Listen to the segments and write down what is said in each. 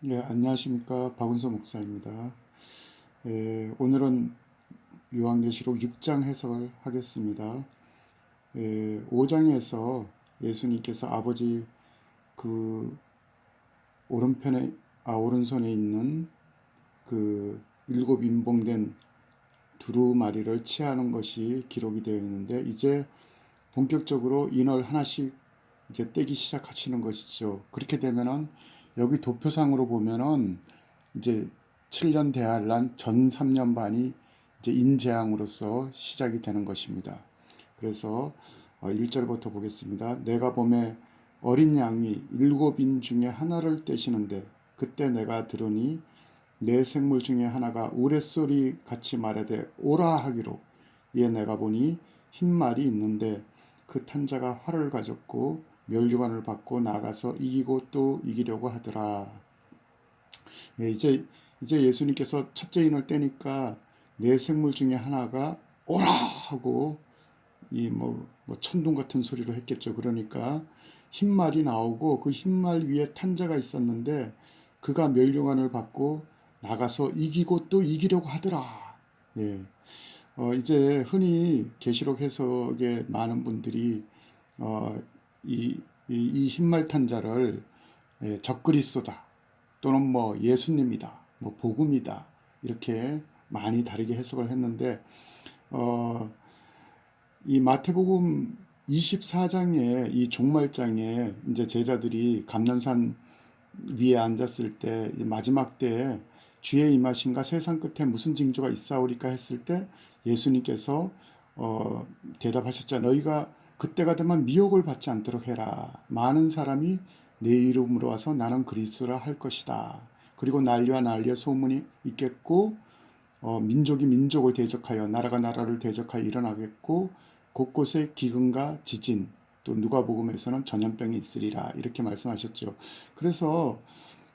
네, 안녕하십니까. 박은서 목사입니다. 오늘은 요한계시록 6장 해석을 하겠습니다. 5장에서 예수님께서 아버지 그 오른편에, 오른손에 있는 그 일곱 인봉된 두루마리를 취하는 것이 기록이 되어 있는데, 이제 본격적으로 인을 하나씩 이제 떼기 시작하시는 것이죠. 그렇게 되면은 여기 도표상으로 보면은 이제 7년 대환란 전 3년 반이 이제 인재앙으로서 시작이 되는 것입니다. 그래서 1절부터 보겠습니다. 내가 봄에 어린 양이 일곱 인 중에 하나를 떼시는데 그때 내가 들으니 내 생물 중에 하나가 우레소리 같이 말하되 오라 하기로, 이에 내가 보니 흰 말이 있는데 그 탄자가 활을 가졌고 면류관을 받고 나가서 이기고 또 이기려고 하더라. 예, 이제 예수님께서 첫째 인을 떼니까 네 생물 중에 하나가 오라 하고 이 뭐 천둥 같은 소리로 했겠죠. 그러니까 흰말이 나오고 그 흰말 위에 탄자가 있었는데 그가 멸류관을 받고 나가서 이기고 또 이기려고 하더라. 예. 이제 흔히 계시록 해석에 많은 분들이 어, 이 흰말 탄자를 적그리스도다, 또는 뭐 예수님이다, 뭐 복음이다, 이렇게 많이 다르게 해석을 했는데, 어, 이 마태복음 24장에 이 종말장에 이제 제자들이 감람산 위에 앉았을 때 마지막 때에 주의 임하신가 세상 끝에 무슨 징조가 있사오리까 했을 때 예수님께서 대답하셨죠. 너희가 그때가 되면 미혹을 받지 않도록 해라. 많은 사람이 내 이름으로 와서 나는 그리스도라 할 것이다. 그리고 난리와 난리의 소문이 있겠고 민족이 민족을 대적하여 나라가 나라를 대적하여 일어나겠고 곳곳에 기근과 지진, 또 누가복음에서는 전염병이 있으리라, 이렇게 말씀하셨죠. 그래서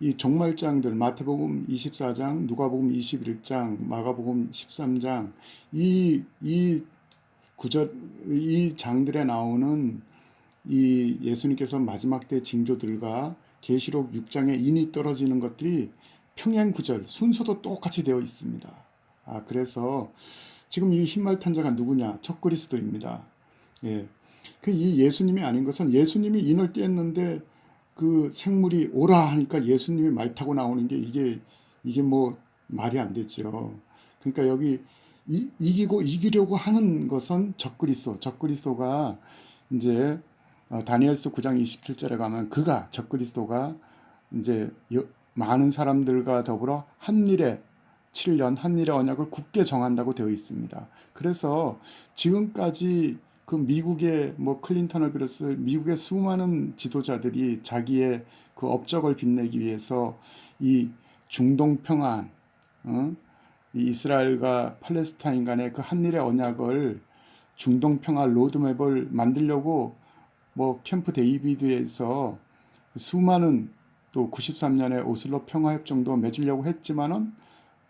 이 종말장들 마태복음 24장, 누가복음 21장, 마가복음 13장, 이 구절, 이 장들에 나오는 이 예수님께서 마지막 때 징조들과 계시록 6장에 인이 떨어지는 것들이 평행 구절 순서도 똑같이 되어 있습니다. 그래서 지금 이 흰말 탄자가 누구냐? 적그리스도입니다. 예. 그 이 예수님이 아닌 것은 예수님이 인을 떼었는데 그 생물이 오라 하니까 예수님이 말 타고 나오는 게 이게 뭐 말이 안 되죠. 그러니까 여기 이기고 이기려고 하는 것은 적그리스도가 이제 다니엘서 9장 27절에 가면 그가 적그리스도가 이제 많은 사람들과 더불어 한일의 7년 한일의 언약을 굳게 정한다고 되어 있습니다. 그래서 지금까지 그 미국의 뭐 클린턴을 비롯해서 미국의 수많은 지도자들이 자기의 그 업적을 빛내기 위해서 이 중동 평안, 이 이스라엘과 팔레스타인 간의 그 한일의 언약을 중동 평화 로드맵을 만들려고 뭐 캠프 데이비드에서 수많은, 또 93년에 오슬로 평화협정도 맺으려고 했지만은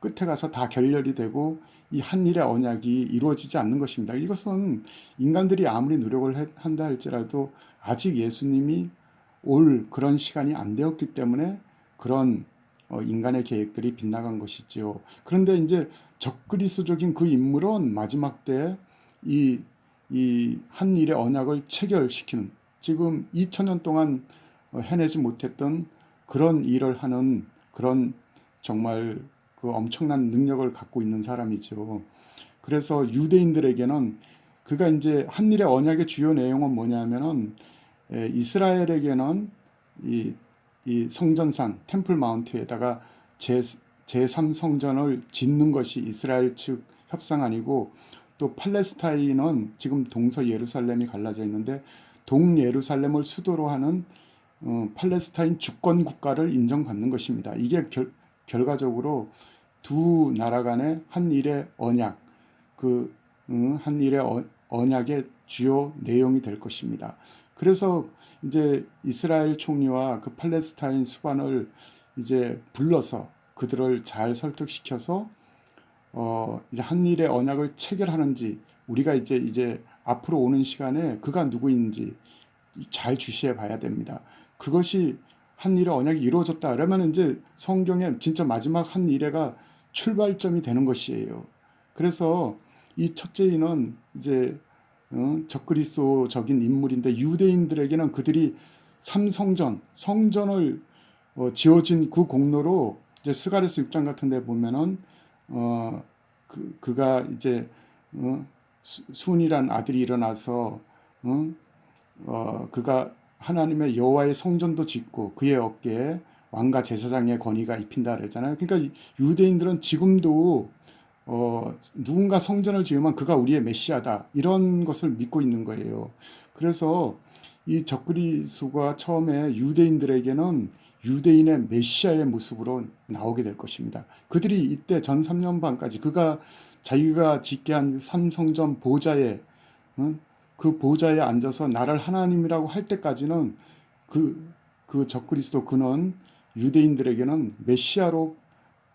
끝에 가서 다 결렬이 되고 이 한일의 언약이 이루어지지 않는 것입니다. 이것은 인간들이 아무리 노력을 한다 할지라도 아직 예수님이 올 그런 시간이 안 되었기 때문에 그런 인간의 계획들이 빗나간 것이지요. 그런데 이제 적그리스도적인 그 인물은 마지막 때 이 한일의 언약을 체결시키는, 지금 2000년 동안 해내지 못했던 그런 일을 하는 그런 정말 그 엄청난 능력을 갖고 있는 사람이죠. 그래서 유대인들에게는 그가 이제 한일의 언약의 주요 내용은 뭐냐면은 이스라엘에게는 이 성전산 템플 마운트에다가 제3 성전을 짓는 것이 이스라엘 측 협상안이고, 또 팔레스타인은 지금 동서 예루살렘이 갈라져 있는데 동예루살렘을 수도로 하는 팔레스타인 주권 국가를 인정받는 것입니다. 이게 결과적으로 두 나라 간의 한일의 언약, 그 한일의 언약의 주요 내용이 될 것입니다. 그래서 이제 이스라엘 총리와 그 팔레스타인 수반을 이제 불러서 그들을 잘 설득시켜서 이제 한일의 언약을 체결하는지, 우리가 이제 앞으로 오는 시간에 그가 누구인지 잘 주시해 봐야 됩니다. 그것이 한 일의 언약이 이루어졌다. 그러면 이제 성경의 진짜 마지막 한 일회가 출발점이 되는 것이에요. 그래서 이 첫째인은 이제 적그리스도적인 인물인데 유대인들에게는 그들이 삼성전, 성전을 지어진 그 공로로 이제 스가랴서 6장 같은 데 보면은 그가 이제 순이란 아들이 일어나서 그가 하나님의 여호와의 성전도 짓고 그의 어깨에 왕과 제사장의 권위가 입힌다 그랬잖아요. 그러니까 유대인들은 지금도 누군가 성전을 지으면 그가 우리의 메시아다 이런 것을 믿고 있는 거예요. 그래서 이 적그리스도가 처음에 유대인들에게는 유대인의 메시아의 모습으로 나오게 될 것입니다. 그들이 이때 전 3년 반까지 그가 자기가 짓게 한 삼성전 보좌에 그 보좌에 앉아서 나를 하나님이라고 할 때까지는 그 적그리스도 그는 유대인들에게는 메시아로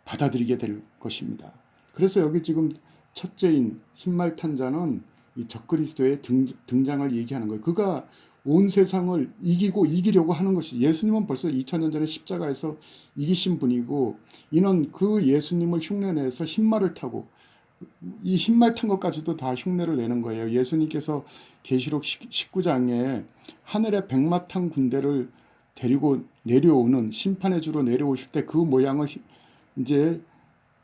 받아들이게 될 것입니다. 그래서 여기 지금 첫째인 흰말탄 자는 이 적그리스도의 등장을 얘기하는 거예요. 그가 온 세상을 이기고 이기려고 하는 것이 예수님은 벌써 2000년 전에 십자가에서 이기신 분이고 이는 그 예수님을 흉내내서 흰말을 타고 이 흰말 탄 것까지도 다 흉내를 내는 거예요. 예수님께서 계시록 19장에 하늘의 백마탄 군대를 데리고 내려오는 심판의 주로 내려오실 때 그 모양을 이제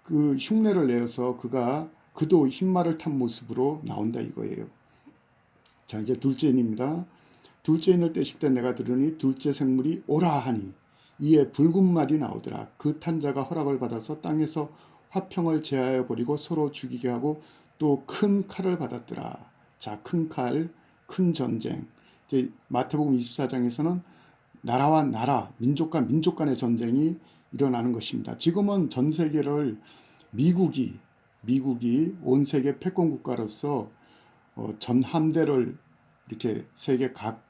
그 흉내를 내어서 그도 흰말을 탄 모습으로 나온다 이거예요. 자, 이제 둘째인입니다. 둘째인을 떼실 때 내가 들으니 둘째 생물이 오라 하니 이에 붉은 말이 나오더라. 그 탄자가 허락을 받아서 땅에서 화평을 제하여 버리고 서로 죽이게 하고 또 큰 칼을 받았더라. 자, 큰 칼, 큰 전쟁. 이제 마태복음 24장에서는 나라와 나라, 민족과 민족 간의 전쟁이 일어나는 것입니다. 지금은 전 세계를 미국이 온 세계 패권 국가로서 전 함대를 이렇게 세계 각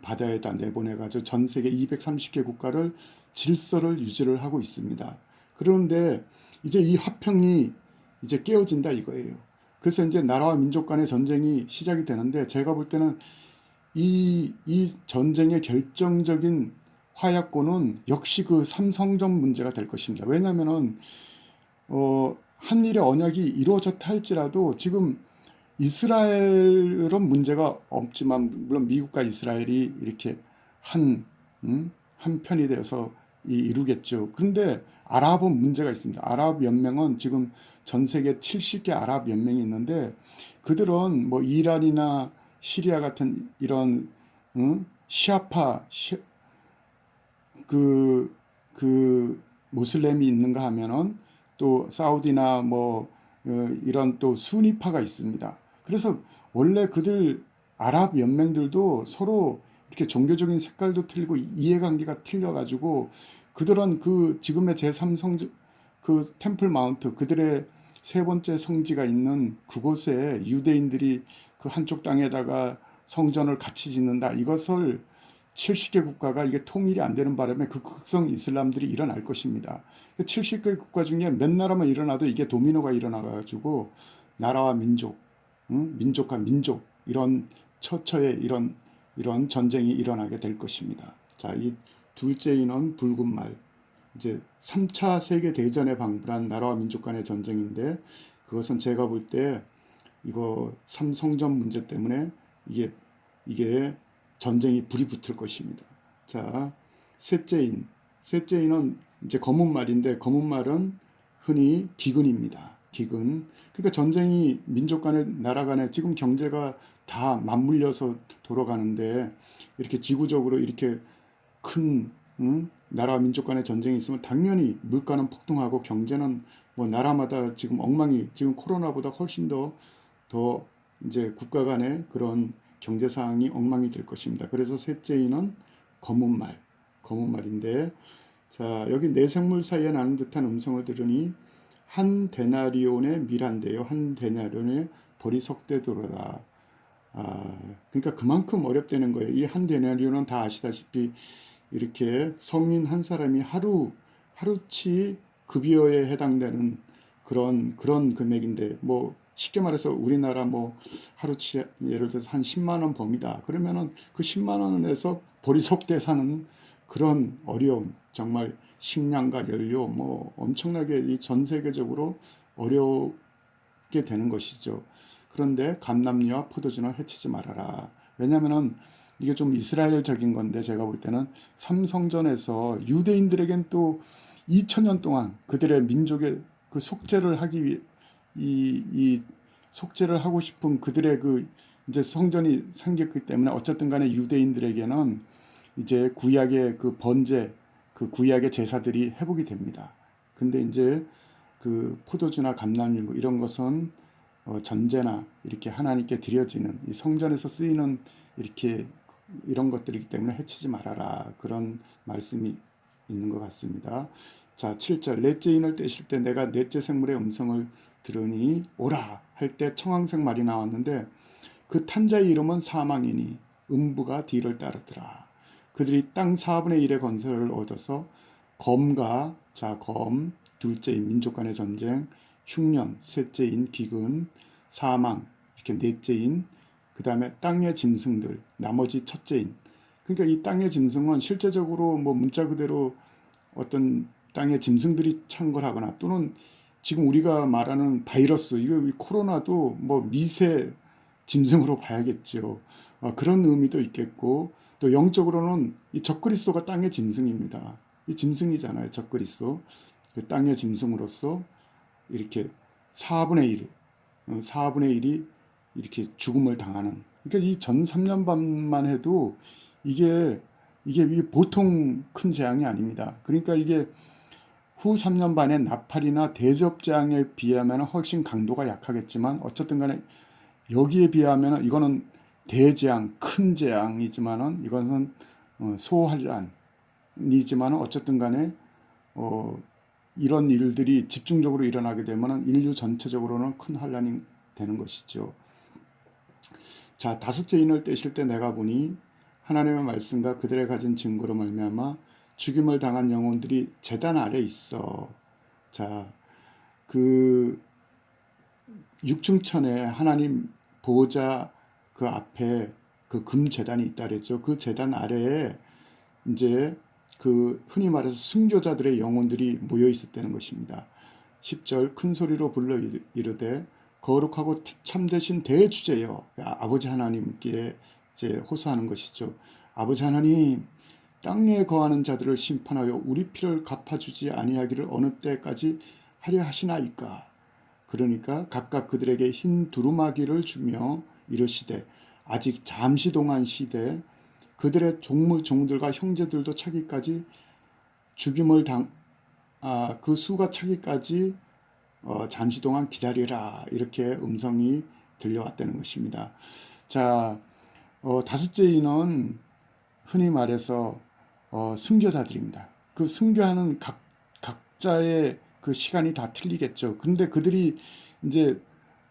바다에다 내보내가지고 전 세계 230개 국가를 질서를 유지를 하고 있습니다. 그런데 이제 이 화평이 이제 깨어진다 이거예요. 그래서 이제 나라와 민족 간의 전쟁이 시작이 되는데 제가 볼 때는 이 전쟁의 결정적인 화약고는 역시 그 삼성전 문제가 될 것입니다. 왜냐하면은 한일의 언약이 이루어졌다 할지라도 지금 이스라엘은 문제가 없지만 물론 미국과 이스라엘이 이렇게 한 편이 되어서 이루겠죠. 그런데 아랍은 문제가 있습니다. 아랍 연맹은 지금 전 세계 70개 아랍 연맹이 있는데 그들은 뭐 이란이나 시리아 같은 이런 시아파 그 무슬림이 있는가 하면은 또 사우디나 뭐 이런 또 수니파가 있습니다. 그래서 원래 그들 아랍 연맹들도 서로 이렇게 종교적인 색깔도 틀리고 이해관계가 틀려가지고 그들은 그 지금의 제3성지 그 템플 마운트 그들의 세 번째 성지가 있는 그곳에 유대인들이 그 한쪽 땅에다가 성전을 같이 짓는다. 이것을 70개 국가가 이게 통일이 안 되는 바람에 그 극성 이슬람들이 일어날 것입니다. 70개 국가 중에 몇 나라만 일어나도 이게 도미노가 일어나가지고 나라와 민족, 민족과 민족 이런 처처의 이런 전쟁이 일어나게 될 것입니다. 자, 이 둘째인은 붉은 말. 이제 3차 세계 대전에 방불한 나라와 민족 간의 전쟁인데 그것은 제가 볼 때 이거 삼성전 문제 때문에 이게 전쟁이 불이 붙을 것입니다. 자, 셋째인은 이제 검은 말인데 검은 말은 흔히 기근입니다. 기근. 그러니까 전쟁이 민족 간에 나라 간에 지금 경제가 다 맞물려서 돌아가는데 이렇게 지구적으로 이렇게 큰 나라와 민족 간의 전쟁이 있으면 당연히 물가는 폭등하고 경제는 뭐 나라마다 지금 엉망이 지금 코로나보다 훨씬 더 이제 국가 간의 그런 경제 상황이 엉망이 될 것입니다. 그래서 셋째인은 검은 말인데 자 여기 네 생물 사이에 나는 듯한 음성을 들으니 한 데나리온의 밀한데요. 한 데나리온의 벌이 석대도로다. 그러니까 그만큼 어렵다는 거예요. 이 한 데나리온은 다 아시다시피 이렇게 성인 한 사람이 하루치 급여에 해당되는 그런 금액인데 뭐 쉽게 말해서 우리나라 뭐 하루치 예를 들어서 한 10만 원 범위다. 그러면은 그 10만 원에서 보리석대 사는 그런 어려움, 정말 식량과 연료 뭐 엄청나게 이 전 세계적으로 어렵게 되는 것이죠. 그런데 감람류와 포도주는 해치지 말아라. 왜냐하면은 이게 좀 이스라엘적인 건데 제가 볼 때는 삼성전에서 유대인들에겐 또 2000년 동안 그들의 민족의 그 속죄를 하기 위해 이 속죄를 하고 싶은 그들의 그 이제 성전이 생겼기 때문에 어쨌든 간에 유대인들에게는 이제 구약의 그 번제, 그 구약의 제사들이 회복이 됩니다. 근데 이제 그 포도주나 감람류 이런 것은 전제나 이렇게 하나님께 드려지는 이 성전에서 쓰이는 이렇게 이런 것들이기 때문에 해치지 말아라. 그런 말씀이 있는 것 같습니다. 자, 7절. 넷째 인을 떼실 때 내가 넷째 생물의 음성을 들으니 오라 할 때 청황색 말이 나왔는데 그 탄자의 이름은 사망이니 음부가 뒤를 따르더라. 그들이 땅 4분의 1의 건설을 얻어서 검과 검 둘째인 민족 간의 전쟁, 흉년 셋째인 기근, 사망 이렇게 넷째인 그 다음에 땅의 짐승들 나머지 첫째인 그러니까 이 땅의 짐승은 실제적으로 뭐 문자 그대로 어떤 땅의 짐승들이 창궐하거나 또는 지금 우리가 말하는 바이러스 이거 코로나도 뭐 미세 짐승으로 봐야겠죠. 그런 의미도 있겠고 또 영적으로는 이 적그리스도가 땅의 짐승입니다. 이 짐승이잖아요. 적그리스도. 그 땅의 짐승으로서 이렇게 4분의 1, 4분의 1이 이렇게 죽음을 당하는. 그러니까 이 전 3년 반만 해도 이게 보통 큰 재앙이 아닙니다. 그러니까 이게 후 3년 반의 나팔이나 대접재앙에 비하면 훨씬 강도가 약하겠지만 어쨌든 간에 여기에 비하면 이거는 대재앙, 큰 재앙이지만은 이것은 소환란이지만은 어쨌든 간에 이런 일들이 집중적으로 일어나게 되면 인류 전체적으로는 큰 환란이 되는 것이죠. 자, 다섯째 인을 떼실 때 내가 보니 하나님의 말씀과 그들의 가진 증거로 말미암아 죽임을 당한 영혼들이 제단 아래 있어. 자, 그 육중천에 하나님 보호자 그 앞에 그 금 제단이 있다 그랬죠. 그 제단 아래에 이제 그 흔히 말해서 순교자들의 영혼들이 모여 있었다는 것입니다. 10절 큰 소리로 불러 이르되 거룩하고 참되신 대주제여 아버지 하나님께 이제 호소하는 것이죠. 아버지 하나님 땅에 거하는 자들을 심판하여 우리 피를 갚아주지 아니하기를 어느 때까지 하려 하시나이까. 그러니까 각각 그들에게 흰 두루마기를 주며 이르시되 아직 잠시 동안 시되 그들의 종들과 형제들도 차기까지 죽임을 그 수가 차기까지 잠시 동안 기다리라 이렇게 음성이 들려왔다는 것입니다. 자, 다섯째 인은 흔히 말해서 순교자들입니다. 그 순교하는 각자의 그 시간이 다 틀리겠죠. 근데 그들이 이제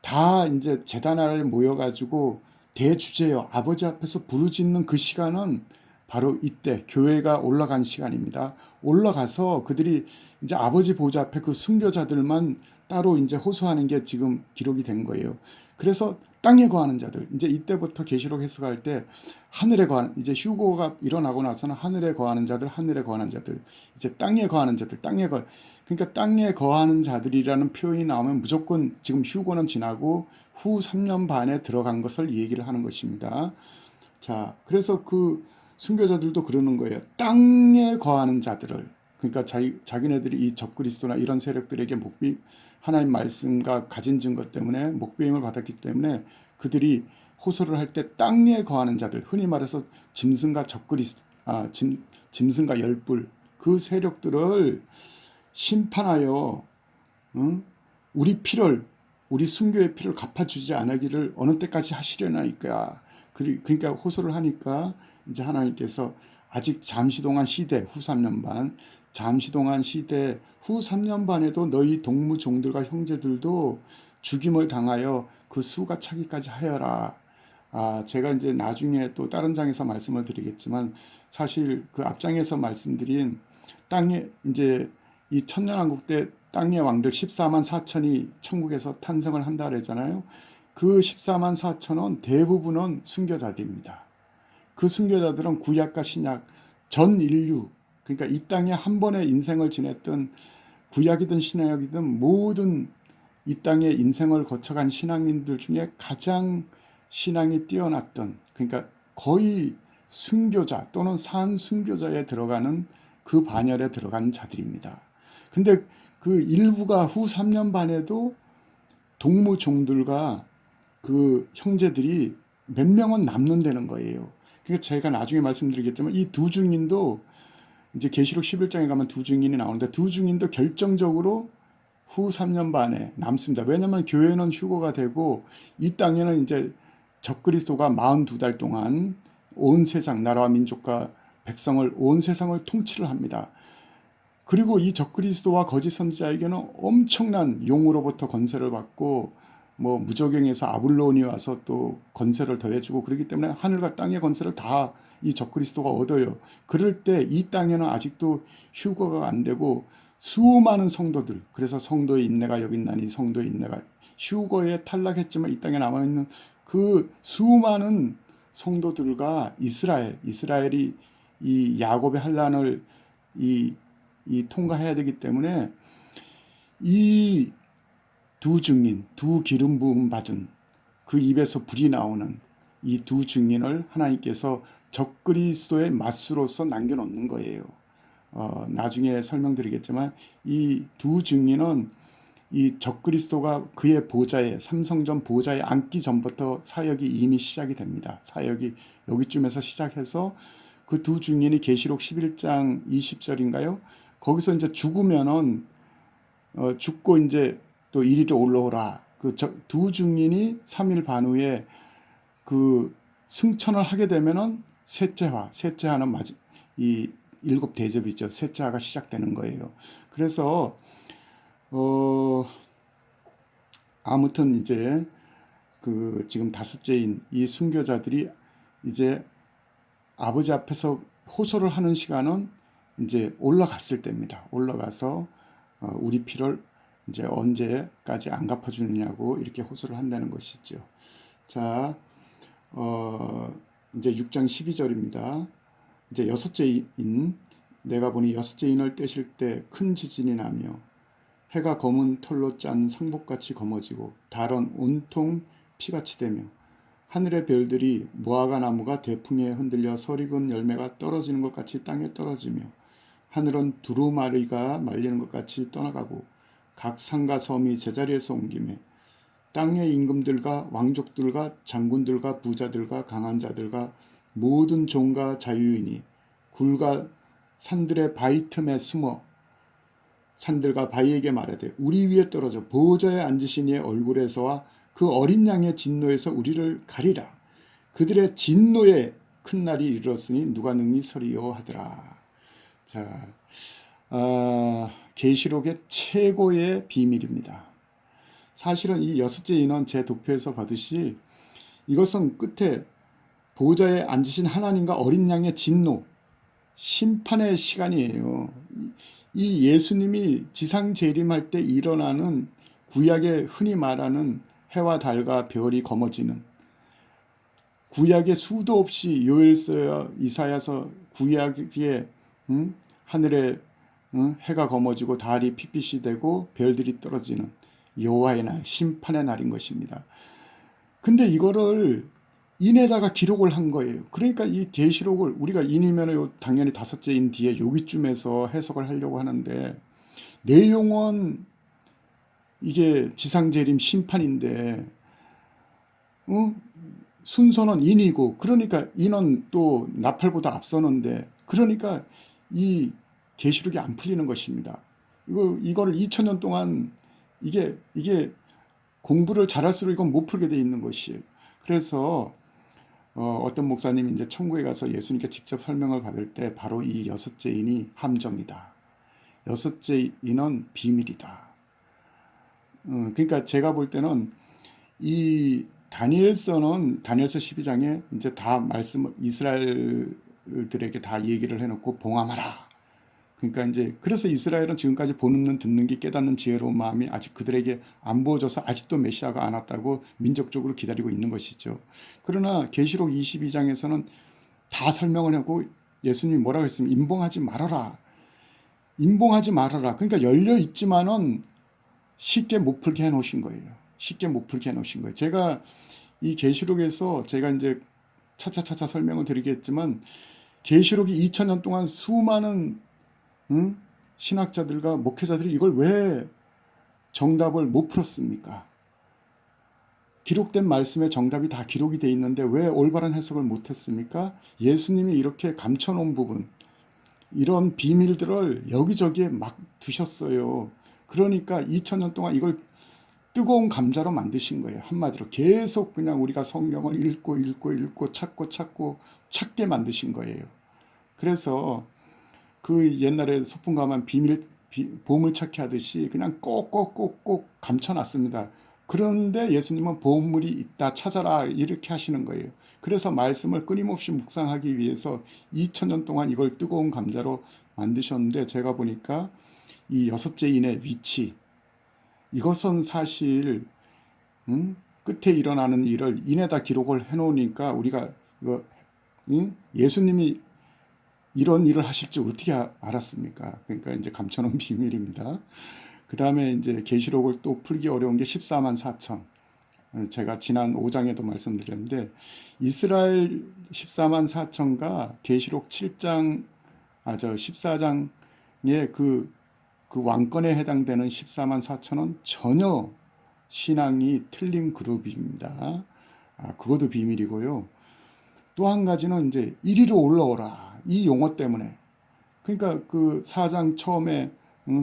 다 이제 제단 아래에 모여가지고 대주제여 아버지 앞에서 부르짖는 그 시간은 바로 이때 교회가 올라간 시간입니다. 올라가서 그들이 이제 아버지 보좌 앞에 그 순교자들만 따로 이제 호소하는 게 지금 기록이 된 거예요. 그래서 땅에 거하는 자들 이제 이때부터 계시록 해석할 때 하늘에 거하는 이제 휴거가 일어나고 나서는 하늘에 거하는 자들 이제 땅에 거하는 자들 그러니까 땅에 거하는 자들이라는 표현이 나오면 무조건 지금 휴거는 지나고 후 3년 반에 들어간 것을 얘기를 하는 것입니다. 자, 그래서 그 순교자들도 그러는 거예요. 땅에 거하는 자들을 그러니까 자기네들이 이 적그리스도나 이런 세력들에게 하나님 말씀과 가진 증거 때문에 목배임을 받았기 때문에 그들이 호소를 할 때 땅에 거하는 자들 흔히 말해서 짐승과 짐승과 열불 그 세력들을 심판하여 우리 순교의 피를 갚아주지 않기를 어느 때까지 하시려나이까. 그러니까 호소를 하니까 이제 하나님께서 아직 잠시 동안 시대 후 3년 반 잠시 동안 시대 후 3년 반에도 너희 동무 종들과 형제들도 죽임을 당하여 그 수가 차기까지 하여라. 제가 이제 나중에 또 다른 장에서 말씀을 드리겠지만 사실 그 앞장에서 말씀드린 땅에 이제 이 천년왕국 때 땅의 왕들 14만 4천이 천국에서 탄생을 한다 그랬잖아요. 그 14만 4천은 대부분은 순교자들입니다. 그 순교자들은 구약과 신약 전 인류, 그러니까 이 땅에 한 번의 인생을 지냈던 구약이든 신약이든 모든 이 땅에 인생을 거쳐간 신앙인들 중에 가장 신앙이 뛰어났던, 그러니까 거의 순교자 또는 산순교자에 들어가는 그 반열에 들어간 자들입니다. 근데 그 일부가 후 3년 반에도 동무종들과 그 형제들이 몇 명은 남는다는 거예요. 그러니까 제가 나중에 말씀드리겠지만 이 두 증인도 이제 계시록 11장에 가면 두 증인이 나오는데 두 증인도 결정적으로 후 3년 반에 남습니다. 왜냐하면 교회는 휴거가 되고 이 땅에는 이제 적그리스도가 42달 동안 온 세상 나라와 민족과 백성을 온 세상을 통치를 합니다. 그리고 이 적그리스도와 거짓 선지자에게는 엄청난 용으로부터 권세를 받고 뭐 무적행에서 아블론이 와서 또 권세를 더해주고 그렇기 때문에 하늘과 땅의 권세를 다 이 적그리스도가 얻어요. 그럴 때 이 땅에는 아직도 휴거가 안 되고 수많은 성도들, 그래서 성도의 인내가 여기 있나니 성도의 인내가 휴거에 탈락했지만 이 땅에 남아있는 그 수많은 성도들과 이스라엘이 이 야곱의 환란을 이 통과해야 되기 때문에 이 두 증인, 두 기름 부음 받은 그 입에서 불이 나오는 이 두 증인을 하나님께서 적그리스도의 맞수로서 남겨놓는 거예요. 나중에 설명드리겠지만 이 두 증인은 이 적그리스도가 그의 보좌에 삼성전 보좌에 앉기 전부터 사역이 이미 시작이 됩니다. 사역이 여기쯤에서 시작해서 그 두 증인이 계시록 11장 20절인가요? 거기서 이제 죽으면은 죽고 이제 또 이리로 올라오라. 그 두 증인이 3일 반 후에 그 승천을 하게 되면은 셋째하는 이 일곱 대접이죠. 셋째하가 시작되는 거예요. 그래서 아무튼 이제 그 지금 다섯째인 이 순교자들이 이제 아버지 앞에서 호소를 하는 시간은 이제 올라갔을 때입니다. 올라가서 우리 피를 이제 언제까지 안 갚아주느냐고 이렇게 호소를 한다는 것이죠. 자, 이제 6장 12절입니다. 이제 여섯째인 내가 보니 여섯째인을 떼실 때 큰 지진이 나며 해가 검은 털로 짠 상복같이 검어지고 달은 온통 피같이 되며 하늘의 별들이 무화과 나무가 대풍에 흔들려 설익은 열매가 떨어지는 것 같이 땅에 떨어지며 하늘은 두루마리가 말리는 것 같이 떠나가고 각 산과 섬이 제자리에서 옮기며 땅의 임금들과 왕족들과 장군들과 부자들과 강한 자들과 모든 종과 자유인이 굴과 산들의 바위 틈에 숨어 산들과 바위에게 말하되 우리 위에 떨어져 보호자에 앉으신 이의 얼굴에서와 그 어린 양의 진노에서 우리를 가리라. 그들의 진노의 큰 날이 이르렀으니 누가 능히 서리요 하더라. 자, 계시록의 최고의 비밀입니다. 사실은 이 여섯째 인은 제 도표에서 받으시 이것은 끝에 보호자에 앉으신 하나님과 어린 양의 진노, 심판의 시간이에요. 이 예수님이 지상 재림할 때 일어나는 구약에 흔히 말하는 해와 달과 별이 검어지는 구약에 수도 없이 요엘서 이사야서 구약에 하늘에 해가 검어지고 달이 핏빛이 되고 별들이 떨어지는 여호와의 날, 심판의 날인 것입니다. 근데 이거를 인에다가 기록을 한 거예요. 그러니까 이 계시록을 우리가 인이면 당연히 다섯째인 뒤에 여기쯤에서 해석을 하려고 하는데 내용은 이게 지상재림 심판인데 순서는 인이고 그러니까 인은 또 나팔보다 앞서는데 그러니까 이 계시록이 안 풀리는 것입니다. 이거를 2000년 동안 이게 공부를 잘할수록 이건 못 풀게 돼 있는 것이에요. 그래서 어떤 목사님이 이제 천국에 가서 예수님께 직접 설명을 받을 때 바로 이 여섯째 인이 함정이다. 여섯째 인은 비밀이다. 그러니까 제가 볼 때는 이 다니엘서는 다니엘서 12장에 이제 다 말씀 이스라엘들에게 다 얘기를 해놓고 봉함하라. 그러니까 이제 그래서 이스라엘은 지금까지 보는 듣는 게 깨닫는 지혜로운 마음이 아직 그들에게 안 부어져서 아직도 메시아가 안 왔다고 민족적으로 기다리고 있는 것이죠. 그러나 계시록 22장에서는 다 설명을 하고 예수님이 뭐라고 했으면 임봉하지 말아라. 임봉하지 말아라. 그러니까 열려 있지만은 쉽게 못 풀게 해놓으신 거예요. 쉽게 못 풀게 해놓으신 거예요. 제가 이 계시록에서 제가 이제 차차차차 설명을 드리겠지만 계시록이 2000년 동안 수많은 신학자들과 목회자들이 이걸 왜 정답을 못 풀었습니까? 기록된 말씀에 정답이 다 기록이 돼 있는데 왜 올바른 해석을 못했습니까? 예수님이 이렇게 감춰놓은 부분, 이런 비밀들을 여기저기에 막 두셨어요. 그러니까 2000년 동안 이걸 뜨거운 감자로 만드신 거예요. 한마디로 계속 그냥 우리가 성경을 읽고 찾고 찾게 만드신 거예요. 그래서 그 옛날에 소풍 가면 보물찾기 하듯이 그냥 꼭꼭꼭꼭 감춰놨습니다. 그런데 예수님은 보물이 있다 찾아라 이렇게 하시는 거예요. 그래서 말씀을 끊임없이 묵상하기 위해서 2000년 동안 이걸 뜨거운 감자로 만드셨는데 제가 보니까 이 여섯째 인의 위치, 이것은 사실 끝에 일어나는 일을 인에다 기록을 해놓으니까 우리가 이거 예수님이 이런 일을 하실 줄 어떻게 알았습니까? 그러니까 이제 감춰놓은 비밀입니다. 그 다음에 이제 계시록을 또 풀기 어려운 게 14만 4천. 제가 지난 5장에도 말씀드렸는데 이스라엘 14만 4천과 계시록 7장, 14장의 그 왕권에 해당되는 14만 4천은 전혀 신앙이 틀린 그룹입니다. 그것도 비밀이고요. 또 한 가지는 이제 이리로 올라오라. 이 용어 때문에. 그러니까 그 4장 처음에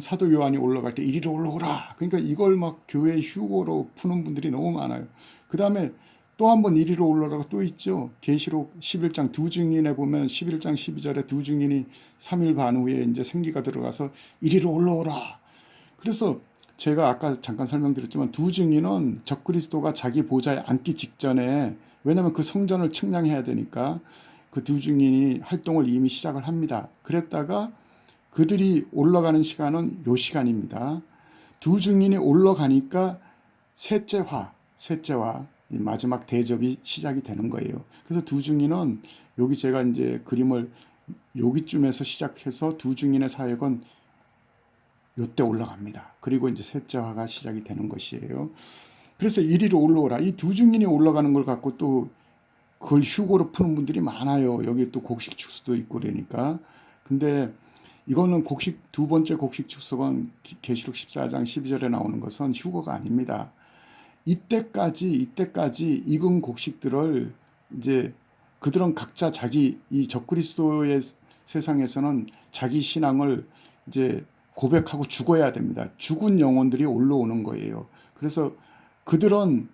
사도 요한이 올라갈 때 이리로 올라오라. 그러니까 이걸 막 교회 휴고로 푸는 분들이 너무 많아요. 그 다음에 또 한 번 이리로 올라오라가 또 있죠. 계시록 11장 두 증인에 보면 11장 12절에 두 증인이 3일 반 후에 이제 생기가 들어가서 이리로 올라오라. 그래서 제가 아까 잠깐 설명드렸지만 두 증인은 적그리스도가 자기 보좌에 앉기 직전에, 왜냐하면 그 성전을 측량해야 되니까 그 두 증인이 활동을 이미 시작을 합니다. 그랬다가 그들이 올라가는 시간은 요 시간입니다. 두 증인이 올라가니까 셋째화 마지막 대접이 시작이 되는 거예요. 그래서 두 증인은 여기 제가 이제 그림을 여기쯤에서 시작해서 두 증인의 사역은 요때 올라갑니다. 그리고 이제 셋째화가 시작이 되는 것이에요. 그래서 이리로 올라오라. 이 두 증인이 올라가는 걸 갖고 또 그걸 휴고로 푸는 분들이 많아요. 여기 또 곡식 축소도 있고 그러니까. 근데 이거는 두 번째 곡식 축소건 계시록 14장 12절에 나오는 것은 휴거가 아닙니다. 이때까지 익은 곡식들을 이제 그들은 각자 자기 이 적그리스도의 세상에서는 자기 신앙을 이제 고백하고 죽어야 됩니다. 죽은 영혼들이 올라오는 거예요. 그래서 그들은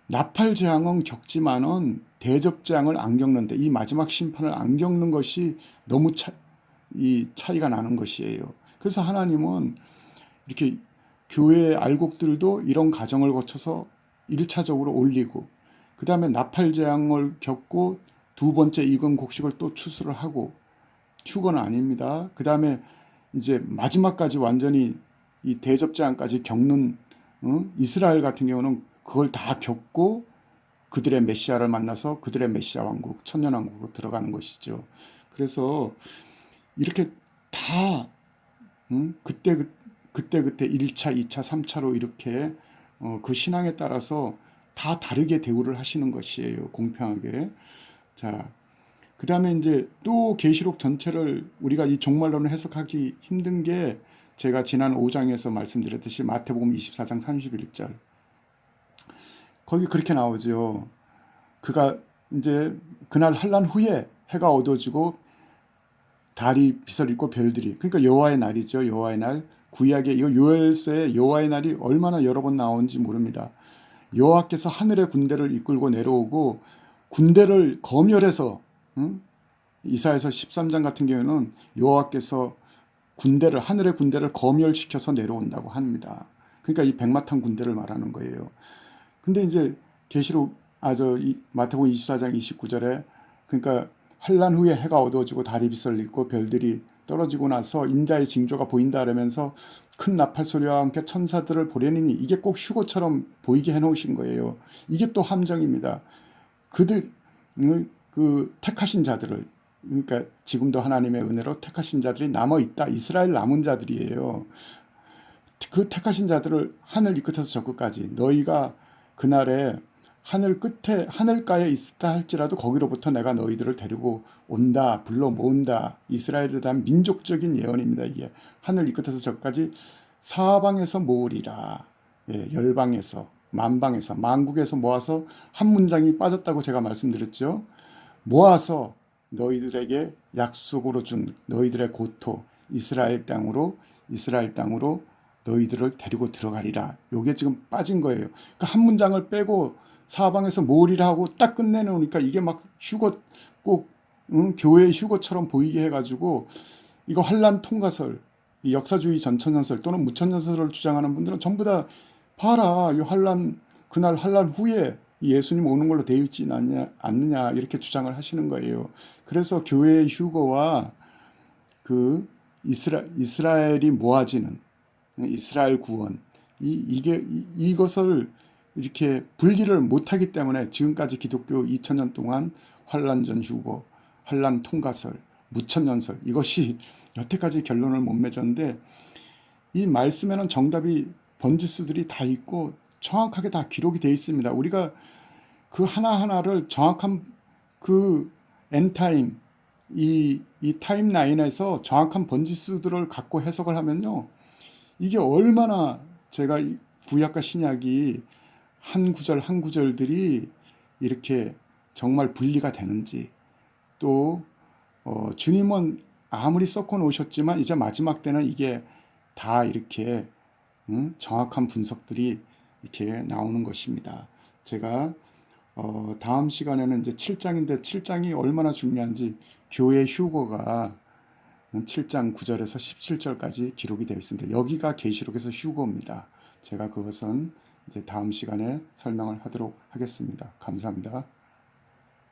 나팔 재앙은 겪지만은 대접 재앙을 안 겪는데 이 마지막 심판을 안 겪는 것이 너무 이 차이가 나는 것이에요. 그래서 하나님은 이렇게 교회의 알곡들도 이런 과정을 거쳐서 1차적으로 올리고 그 다음에 나팔 재앙을 겪고 두 번째 익은 곡식을 또 추수를 하고 휴거는 아닙니다. 그 다음에 이제 마지막까지 완전히 이 대접 재앙까지 겪는 이스라엘 같은 경우는 그걸 다 겪고 그들의 메시아를 만나서 그들의 메시아 왕국, 천년왕국으로 들어가는 것이죠. 그래서 이렇게 다 그때 1차, 2차, 3차로 이렇게 그 신앙에 따라서 다 다르게 대우를 하시는 것이에요. 공평하게. 자, 그 다음에 이제 또 계시록 전체를 우리가 이 종말론을 해석하기 힘든 게 제가 지난 5장에서 말씀드렸듯이 마태복음 24장 31절. 거기 그렇게 나오죠. 그가 이제 그날 환란 후에 해가 어두워지고 달이 빛을 입고 별들이, 그러니까 여호와의 날이죠. 여호와의 날. 구약의 이거 요엘서에 여호와의 날이 얼마나 여러 번 나오는지 모릅니다. 여호와께서 하늘의 군대를 이끌고 내려오고 군대를 검열해서 이사야서 13장 같은 경우는 여호와께서 하늘의 군대를 검열시켜서 내려온다고 합니다. 그러니까 이 백마탄 군대를 말하는 거예요. 근데 이제 계시록 마태복음 24장 29절에 그러니까 환란 후에 해가 어두워지고 달이 빛을 잃고 별들이 떨어지고 나서 인자의 징조가 보인다 그러면서 큰 나팔 소리와 함께 천사들을 보려니니, 이게 꼭 휴거처럼 보이게 해놓으신 거예요. 이게 또 함정입니다. 그들 그 택하신 자들을 그러니까 지금도 하나님의 은혜로 택하신 자들이 남아 있다. 이스라엘 남은 자들이에요. 그 택하신 자들을 하늘 이 끝에서 저 끝까지 너희가 그날에 하늘 끝에 하늘가에 있다 할지라도 거기로부터 내가 너희들을 데리고 온다, 불러 모은다. 이스라엘에 대한 민족적인 예언입니다. 이게 하늘 이 끝에서 저까지 사방에서 모으리라. 예, 열방에서, 만방에서, 만국에서 모아서 한 문장이 빠졌다고 제가 말씀드렸죠. 모아서 너희들에게 약속으로 준 너희들의 고토 이스라엘 땅으로 너희들을 데리고 들어가리라. 요게 지금 빠진 거예요. 그러니까 한 문장을 빼고 사방에서 모으리라 하고 딱 끝내놓으니까 이게 막 휴거 꼭 교회의 휴거처럼 보이게 해가지고 이거 환란 통과설, 이 역사주의 전천연설 또는 무천연설을 주장하는 분들은 전부 다 봐라, 이 환란 그날 환란 후에 예수님 오는 걸로 되어 있지 않느냐 이렇게 주장을 하시는 거예요. 그래서 교회의 휴거와 그 이스라엘이 모아지는 이스라엘 구원 이것을 이렇게 분리를 못하기 때문에 지금까지 기독교 2000년 동안 환란전 휴거, 환란 통과설, 무천연설 이것이 여태까지 결론을 못 맺었는데 이 말씀에는 정답이 번지수들이 다 있고 정확하게 다 기록이 되어 있습니다. 우리가 그 하나하나를 정확한 그 엔타임 이 타임라인에서 정확한 번지수들을 갖고 해석을 하면요. 이게 얼마나 제가 구약과 신약이 한 구절 한 구절들이 이렇게 정말 분리가 되는지 또 주님은 아무리 섞어 놓으셨지만 이제 마지막 때는 이게 다 이렇게 정확한 분석들이 이렇게 나오는 것입니다. 제가 다음 시간에는 이제 7장인데 7장이 얼마나 중요한지 교회 휴거가 7장 9절에서 17절까지 기록이 되어 있습니다. 여기가 계시록에서 휴거입니다. 제가 그것은 이제 다음 시간에 설명을 하도록 하겠습니다. 감사합니다.